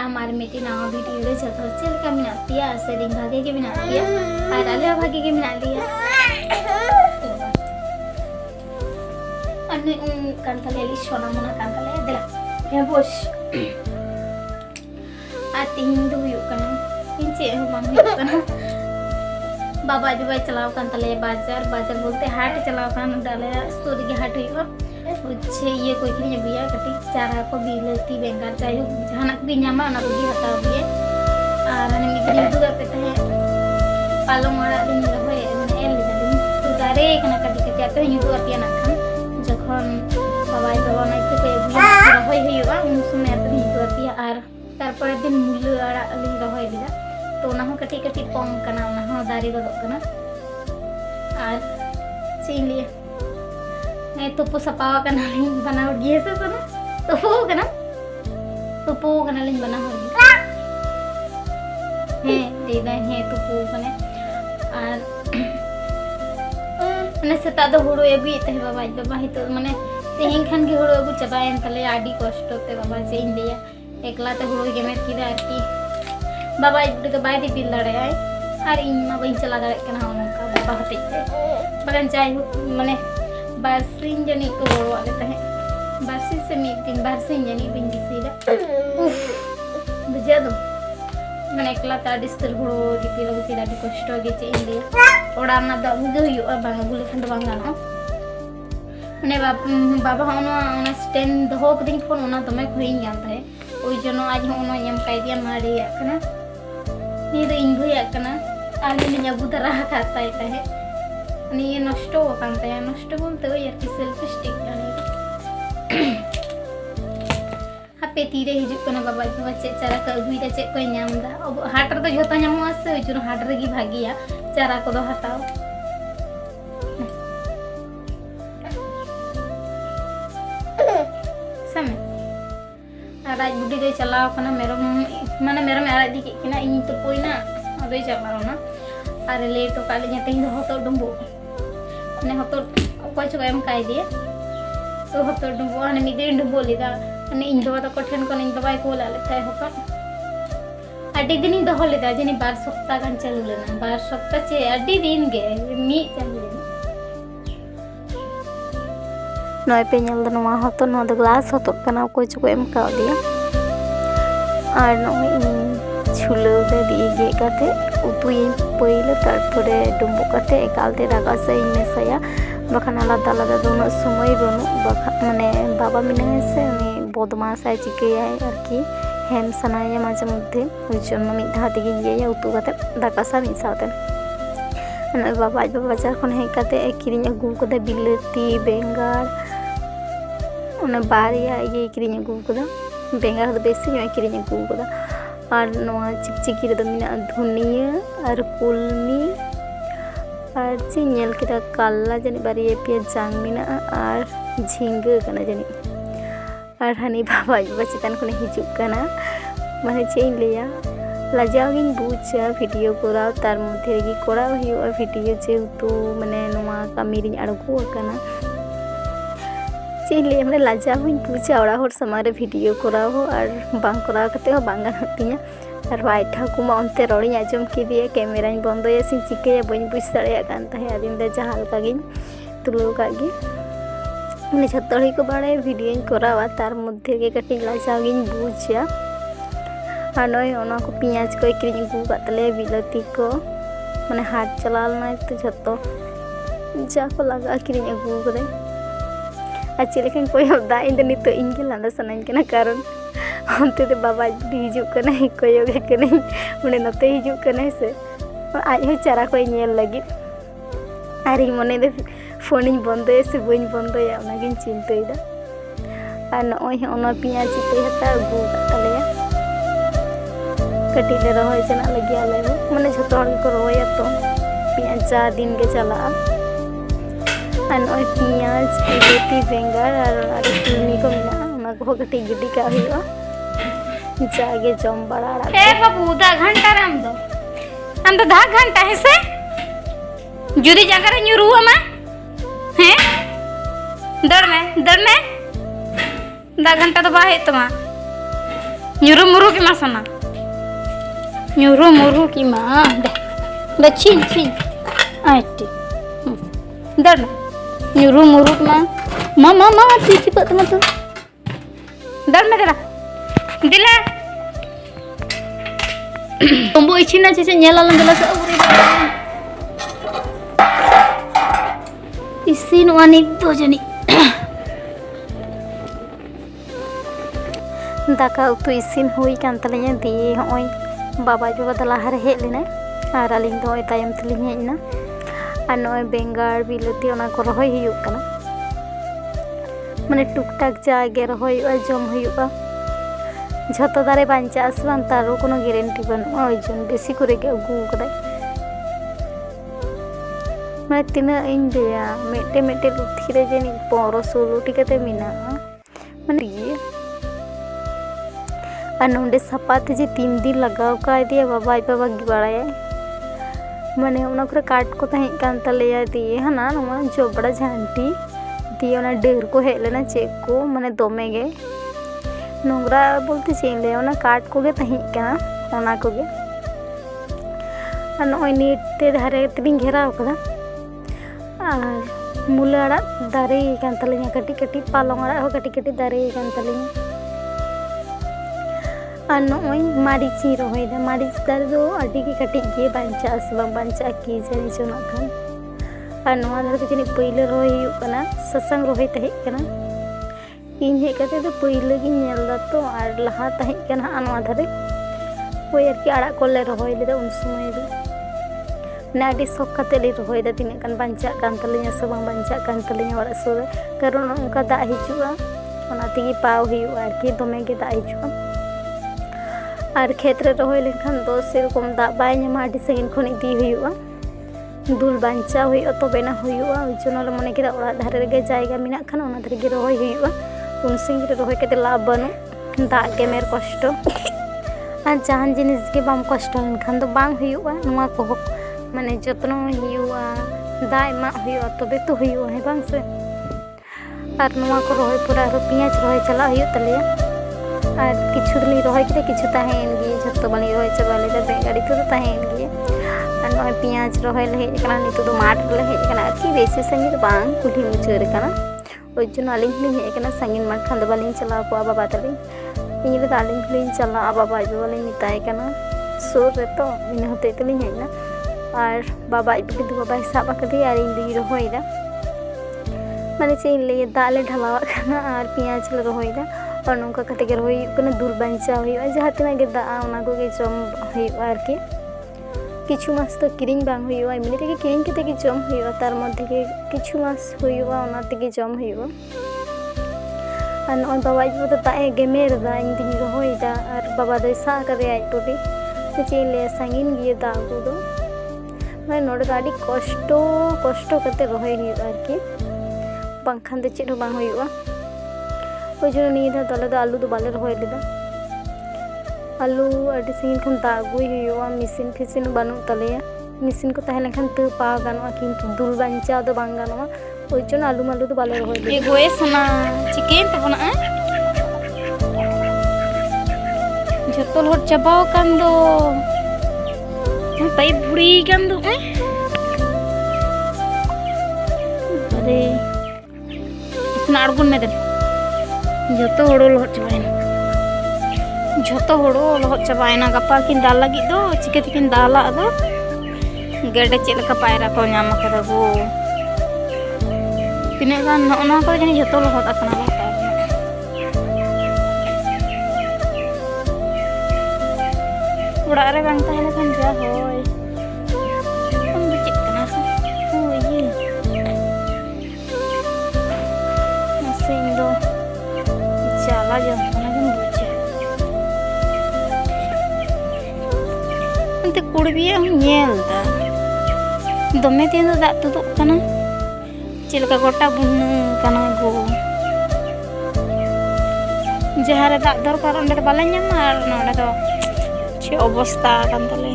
हमारे मिट्टी नवा वीडियो रे जतो चल का मिना दिया सेलिंग भागे के मिना दिया और आले भागे के मिना लिया अन्ने कांतले ली सोना मोना कांतले देला हे बोस आती हिंदू यू कना इंचे हो बंग यू कना बाबा जो भाई चलाओ कांतले बाजार बाजार बोलते हाट चलाओ कान डाले सूर्य के हाट हुई अच्छे ये कोई किरी बिया कटी चारा को बिलती बेंगार चाहिए जहां भी नामा ना को हटा बिया और ने मिदरी दुगा पेते है पालंग वाला दिन रहे माने एल दिन तो दारे कना कटी कटी तो युदु अपिया ना खान जखन बाबा बाबा ना तो पे बिया रहे हुआ उन समय तो युदु अपिया और तारपर दिन मुल्लो आड़ा लिन रहे बिदा तो ना हो कटी कटी पोंग कना ना हो दारी गदक कना और चीलिए तुपु सपावा कना लिंग बनाओ दिए से सुनो तुपु कना लिंग बना हो है देदा है तुपु कने और माने सेता दो हुड़ो एगु ते बाबा ही तो माने तेहिं खान के हुड़ो एगु चबायन तले आडी कष्ट ते बाबा से इंडिया एकला ते हुड़ो गेमेट किदा आरकी बाबा इबडी तो बाय दी बिल लड़े आय और इन मा बइन चला दरे कना उनका बाबा हते बगन चाय माने बारसिन जनी को बोलवा लेते हैं बारसिन से मी दिन बारसिन जनी बिन दिसीला बुझा दो मैंने एकला ता डिस्तर हुड़ो दिपी लोग सीधा भी कष्ट गे चे इंडिया ओड़ा ना दा बुझो यो बांगा गुले खंड बांगा ना माने बाबा होना स्टैंड दो दिन फोन ओना तो मैं खोइन जानता है ओई जनो आज होना यम कायदिया मारे याकना नी दो इंगो याकना आली ने जबू तरह खाता है ये नष्टो कांता है नष्टो बोलते हो यार कि सेल्फ स्टिक जाने हापे तीरे हिजुक कना बाबा बाबा चे चारा का अगुईदा चे कोई नामदा अब हाट रे तो जोता नामो आसे जुरो हाट रे गी भागिया चारा को दो हटाओ समय राज बुडी दे चलाओ कना मेरम माने मेरम आड़ा दी किना इन तो कोई ना अबे चलाओ ना अरे ले तो काले जते ही होतो डुंबो ने होतो कोई चो एम काई दिए तो होतो डुंबो हने मिदे डुंबो लिदा ने इन दो तो कठन को इन दवाई को ला लेता है होका अड्डी दिन दो लेदा जनी 12 सप्ताह गन चलू लेना 12 सप्ताह चे अड्डी दिन गे मी चलू लेना नय पे नेल दो नवा होतो नो दो ग्लास होतो कना कोई चो एम का दिया और नो छुलो दे दिए गे काते उतुई पहिले तारपरे डुम्बो काते एकालते दागा से मेसाया बखान आलादा आलादा दोनों समय बनु बखा माने बाबा मिनाय से उनी बदमाश आय चिकेयाय आरकी हेम सनाया माजे मध्य ओई जन्म मिद धा तेगे इया उतु काते दाका सा मिद साथे अने बाबा आज बाबा बाजार खन हे काते किरिñ अगु कदा बिलाती बेंगार उन बारिया ये किरिñ अगु कदा बेंगार दो बेसी ᱧᱚᱜ किरिñ अगु कदा और नवा चिकचिकी रे मिना धुनिया और कुलमी और ची नेल केदा काला जनी बारिया पिया जांग मिना और झिंगा कना जनी और हनी बाबा चितान खने हिजुक कना माने चे लिया लाजागिन बुझा वीडियो कोराव तार मध्य गी कोराव हुआ वीडियो जेहेतु माने नवा कामी रिñ अड़गो कना चीले मैंने लाजा हुई पूछा ओड़ा हर समारे वीडियो कराओ और बांग करा करते हो बांगा नतिया और वाइठा कुमा अंते रोड़ी आजम की दिए कैमरा बंद या सिं चिके बन बुझ दाड़े कान ताहे आदिन दे जहां हल्का गिन तुलो का गी मैंने छतड़ी को बाड़े वीडियो करावा तार मध्य के कटी लाजा गिन बुझा और नय ओना को पियाज को किरिñ अगु कातले बिलाती को माने हाट चलाल ना तो जतो जा को लगा किरिñ अगु करे अच्छे लेकिन कोई होता इन दिन तो इनके लाना सनाइन के ना कारण हमते तो बाबा हिजुक कना कोयोगे कने उन्हें नते हिजुक कने से आज हो चारा कोई नेल लगी अरे मने दे फोन इन बंद से बइन बंद या उनागिन चिंताइदा और नय ओना पियाज चिते हता अगु कातलेया कटी ले रहो जना लगी आले माने झतो हर को रोया तो पियाज जा दिन के चला और पियाज बिलाती बेंगार और कुलमी को मिला ओना को कटी गिडी का हुआ जागे जम बड़ा ए बाबू 10 घंटा राम दो हम तो 10 घंटा है से जुदी जगह रे न्यू रुआ में हैं दर में 10 घंटा तो बाहे तमा nyuruh muruh ki mas sana. Nyuruh muruh ki ma. Dah cin. Aiti. Dar. Nyuruh muruh ma. Mama cepat teman tu. Dar me dela. Dila. Tombo ichina cici nyala lang dela sa uri. Isin wanik do jani. दाका उतु इसिन हुई कान तलिया दिए होय बाबा जो लाहा रे hedge लेना और अलिंग दो तायम तलिंग हेजना और नय बेंगार बिलाती ओना को रहोय हुयुग कना माने टुक टाक जागे रहोय जम हुयुगा झतो दारे बांचास बां तारो कोनो ग्यारंटी बनुआ ओजन बेसी करे गे अगु कदाय माने तिना इन देया मेटे लुथि रे जेनी 15-16 टी कते मिना माने और नोंडे सपाते जे 3 दिन लगाव का दिया बाबा गी बाड़ाया माने उना करे काट को तहे कान तलेया दिए हना नोमा जोबड़ा झांटी दिए उना डेर को हेज लेना चेक को माने दोमे गे नोंगरा बोलते चेन ले उना काट को गे तहे काना उना को गे और नोय नीट ते धारे तिबिंग घेराव कदा और मुला अड़ा दारे कान तलेया कटी पालंग अड़ा हो कटी दारे कान तलेया और नोय मारिची रोहयदा मारिच दारे दो अडी के कटी गे बांचा से बांचा की जानी चोना खान और नोआ दारे तो जनी पहिले रोहय हुयुग कना ससंग रोहय तहे कना इन हे कते तो पहिले गी नेलदा तो और लहा तहे कना नोआ दारे ओय आरकी आड़ा कोले रोहय लेदा उन समय दो ना अडी शौक कते ले रोहयदा तिने कान बांचा कान तलिया से बांचा कान तलिया वाला सोरे कारण उनका दा हिजुआ ओना तिगी पाव हुयुआ आरकी दोमे गे दा हिजुआ और खेत्र रोहय लेखान दो सेरकम दा बाय ᱧᱟᱢᱟ आडी सगिन खन इदी हुयुआ दुल बांचा हुयुआ तबेना हुयुआ उजनल मने केदा ओड़ा धारे रे जायगा मिना खान ओना धारे गे रोहय हुयुआ उन सिंग रे रोहय केते लाभ बनु दा गे मेर कष्ट और जहान जिनिस गे बाम कष्ट लेनखान दो बांग हुयुआ नुआ को माने जत्न हुयुआ दा एमा हुयुआ तबे तो हुयुआ है बांग से और नुआ को रोहय पूरा पियाज रोहय चला हुयुआ तलिया और किछु दिन रोहय के किछु ताहेन गे जत्तो बाली रोहय चबा लेदा बेगाड़ी तो ताहेन गे और नय पियाज रोहय ले हेज कना नितो दो माठ ले हेज कना कि बेसी संगी तो बांग कुठी मुचर कना ओजन आलिंग लिंग हेज कना संगिन माठ खान दो बालिंग चला को बाबा तले इन ले आलिंग लिंग चला बाबा जो वाले मिताय कना सोर रे तो इन होते तलिंग हेजना और बाबा इबके दो बाबा हिसाब कदी और इन दी रोहयदा माने चेन ले दाले ढलावा कना और पियाज ले रोहयदा और नौका कते गे रोहय कना दुल बांचा हुयुआ जहाँ तना गे दा ओना को गे जम हुयुआ आरकी किछु मास तो किरिंग बांग हुयुआ एमनि तेगे किरिंग कते गे जम हुयुआ तार मध्य गे किछु मास हुयुआ ओना तेगे जम हुयुआ और नय बाबा इबो तो ताए गेमेर दा इन दिन रोहय दा और बाबा दो सा करे आई टोटी तो चेन ले संगिन गे दा को दो माने नोडे गाडी कष्ट कते रोहय हुयुआ आरकी बांखान दे चेड बांग हुयुआ ओजन नहीं था तले तो आलू तो बाले रोहय लेदा आलू अडी सिंगिन खन दागुय हुयुआ मिसिन फिसिन बानु तलेया मिसिन को ताहे लेखान त पा गानोआ किंतु दुल बांचा दो बांग गानोआ ओजन आलू मालू तो बाले रोहय लेदा ए गोए सना चिकेन तबना जतो लोट चबाव कान दो पाई बुड़ी कान दो अरे इसना अड़गुन में दे जतो होड़ो लोहट चबायना गपा किन दाल लगी दो चिके तिकिन दाला दो गेडे चेल का पायरा को नाम कदा गो तिने गान नोना को जनी जतो लोहट अकना बा उड़ा रे बांग ताहेला खान जा होय हम बिचिक कना ओ ये मसिन दो जाला जो अंते कुड़बिया हम नेलदा दमे दिन दा तुदो कना चिलका गोटा बुन कना गो जहारे दा दरकार ओंडे बाले ᱧᱟᱢᱟ और नोडे दो चे अवस्था कान तले